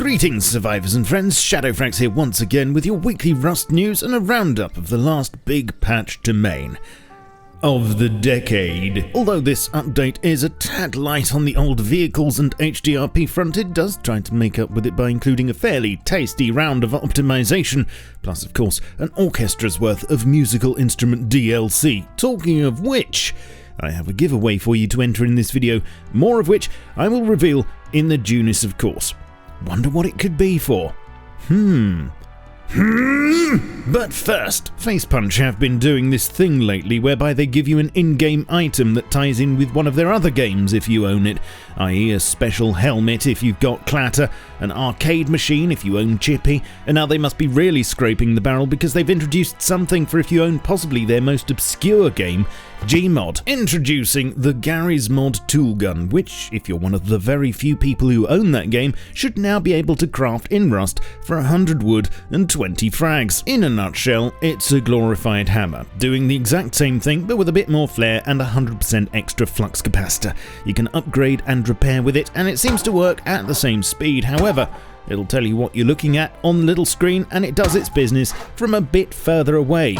Greetings survivors and friends, SHADOWFRAX here once again with your weekly Rust news and a roundup of the last big patch to main of the decade. Although this update is a tad light on the old vehicles and HDRP front, it does try to make up with it by including a fairly tasty round of optimization, plus of course an orchestra's worth of musical instrument DLC. Talking of which, I have a giveaway for you to enter in this video, more of which I will reveal in the Junus of course. Wonder what it could be for. But first, Facepunch have been doing this thing lately whereby they give you an in-game item that ties in with one of their other games if you own it, i.e. a special helmet if you've got Clatter, an arcade machine if you own Chippy, and now they must be really scraping the barrel because they've introduced something for if you own possibly their most obscure game, GMOD. Introducing the Garrys Mod Tool Gun, which, if you're one of the very few people who own that game, should now be able to craft in Rust for 100 wood and 20 frags. In a nutshell, it's a glorified hammer, doing the exact same thing but with a bit more flair and 100% extra flux capacitor. You can upgrade and repair with it, and it seems to work at the same speed. However, it'll tell you what you're looking at on the little screen, and it does its business from a bit further away.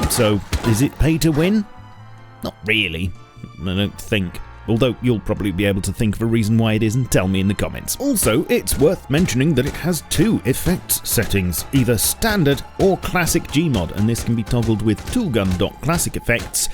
So, is it pay to win? Not really, I don't think. Although you'll probably be able to think of a reason why it is and tell me in the comments. Also, it's worth mentioning that it has two effects settings, either standard or classic Gmod, and this can be toggled with toolgun.classic effects,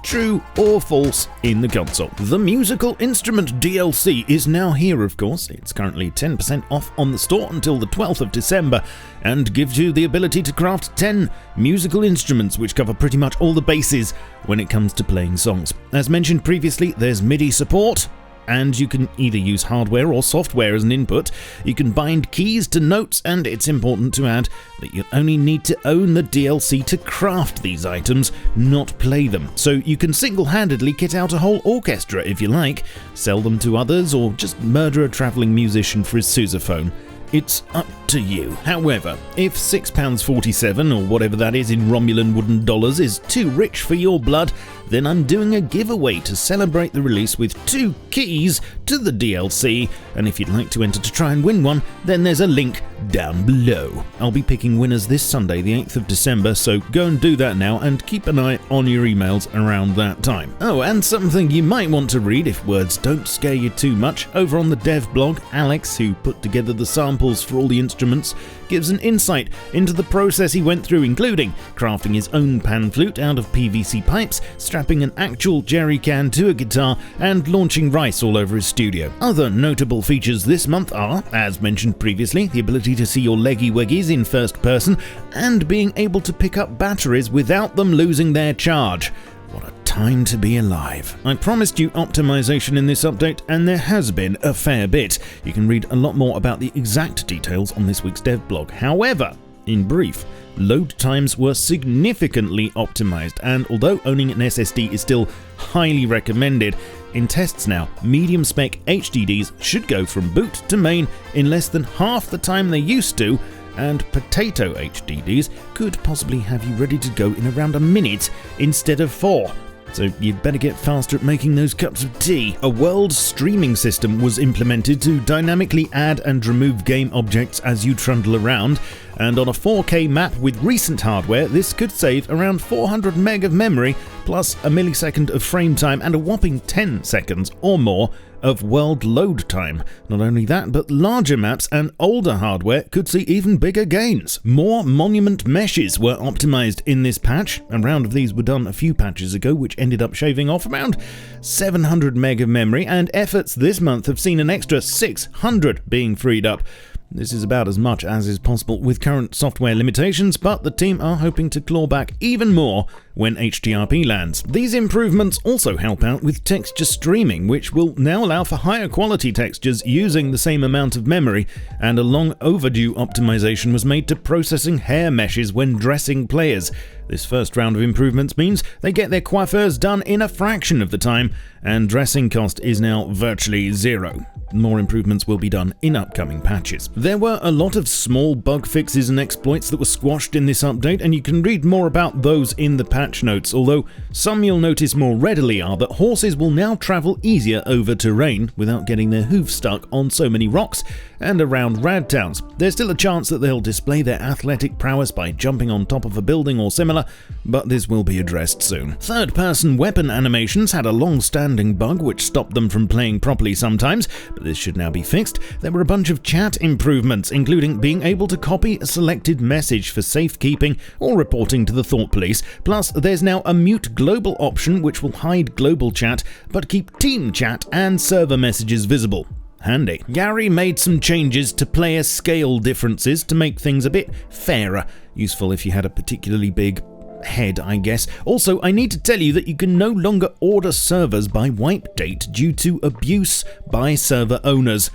true or false in the console. The musical instrument DLC is now here, of course. It's currently 10% off on the store until the 12th of December and gives you the ability to craft 10 musical instruments which cover pretty much all the bases when it comes to playing songs. As mentioned previously, there's MIDI support, and you can either use hardware or software as an input. You can bind keys to notes, and it's important to add that you only need to own the DLC to craft these items, not play them. So you can single-handedly kit out a whole orchestra if you like, sell them to others, or just murder a travelling musician for his sousaphone. It's up to you. However, if £6.47 or whatever that is in Romulan wooden dollars is too rich for your blood, then I'm doing a giveaway to celebrate the release with 2 keys to the DLC, and if you'd like to enter to try and win one, then there's a link down below. I'll be picking winners this Sunday, the 8th of December, so go and do that now and keep an eye on your emails around that time. Oh, and something you might want to read if words don't scare you too much, over on the dev blog, Alex, who put together the samples for all the instruments, gives an insight into the process he went through, including crafting his own pan flute out of PVC pipes, strapping an actual jerry can to a guitar, and launching rice all over his studio. Other notable features this month are, as mentioned previously, the ability to see your leggy weggies in first person, and being able to pick up batteries without them losing their charge. What a time to be alive. I promised you optimization in this update, and there has been a fair bit. You can read a lot more about the exact details on this week's dev blog. However, in brief, load times were significantly optimized, and although owning an SSD is still highly recommended, in tests now, medium spec HDDs should go from boot to main in less than half the time they used to, and potato HDDs could possibly have you ready to go in around a minute instead of 4. So you'd better get faster at making those cups of tea. A world streaming system was implemented to dynamically add and remove game objects as you trundle around, and on a 4K map with recent hardware, this could save around 400 meg of memory, plus a millisecond of frame time and a whopping 10 seconds or more of world load time. Not only that, but larger maps and older hardware could see even bigger gains. More monument meshes were optimized in this patch. A round of these were done a few patches ago, which ended up shaving off around 700 meg of memory, and efforts this month have seen an extra 600 being freed up. This is about as much as is possible with current software limitations, but the team are hoping to claw back even more when HDRP lands. These improvements also help out with texture streaming, which will now allow for higher quality textures using the same amount of memory, and a long overdue optimization was made to processing hair meshes when dressing players. This first round of improvements means they get their coiffures done in a fraction of the time, and dressing cost is now virtually zero. More improvements will be done in upcoming patches. There were a lot of small bug fixes and exploits that were squashed in this update, and you can read more about those in the patch notes, although some you'll notice more readily are that horses will now travel easier over terrain without getting their hooves stuck on so many rocks and around rad towns. There's still a chance that they'll display their athletic prowess by jumping on top of a building or similar, but this will be addressed soon. Third-person weapon animations had a long-standing bug which stopped them from playing properly sometimes, but this should now be fixed. There were a bunch of chat improvements, including being able to copy a selected message for safekeeping or reporting to the Thought Police. Plus, there's now a mute global option which will hide global chat, but keep team chat and server messages visible. Handy. Garry made some changes to player scale differences to make things a bit fairer. Useful if you had a particularly big head, I guess. Also, I need to tell you that you can no longer order servers by wipe date due to abuse by server owners.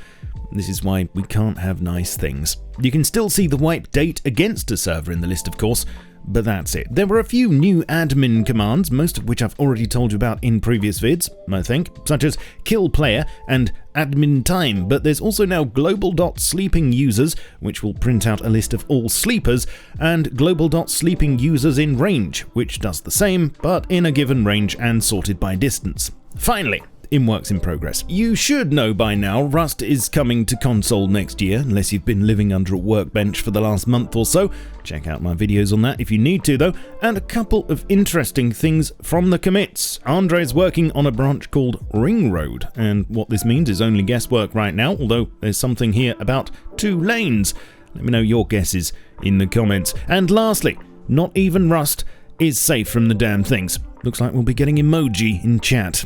This is why we can't have nice things. You can still see the wipe date against a server in the list, of course, but that's it. There were a few new admin commands, most of which I've already told you about in previous vids, I think, such as kill player and admin time, but there's also now global.sleeping users, which will print out a list of all sleepers, and global.sleeping users in range, which does the same, but in a given range and sorted by distance. Finally, in works in progress. You should know by now Rust is coming to console next year, unless you've been living under a workbench for the last month or so. Check out my videos on that if you need to though. And a couple of interesting things from the commits. Andre's working on a branch called Ring Road, and what this means is only guesswork right now, although there's something here about 2 lanes. Let me know your guesses in the comments. And lastly, not even Rust is safe from the damn things. Looks like we'll be getting emoji in chat.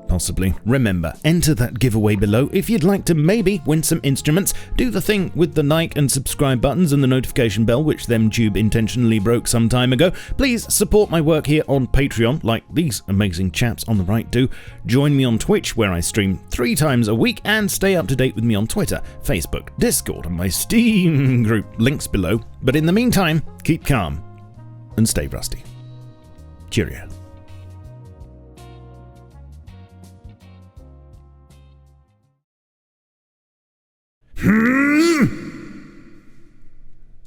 Possibly. Remember, enter that giveaway below if you'd like to maybe win some instruments. Do the thing with the like and subscribe buttons and the notification bell, which ThemeTube intentionally broke some time ago. Please support my work here on Patreon, like these amazing chaps on the right do. Join me on Twitch, where I stream 3 times a week, and stay up to date with me on Twitter, Facebook, Discord, and my Steam group. Links below. But in the meantime, keep calm and stay rusty. Cheerio.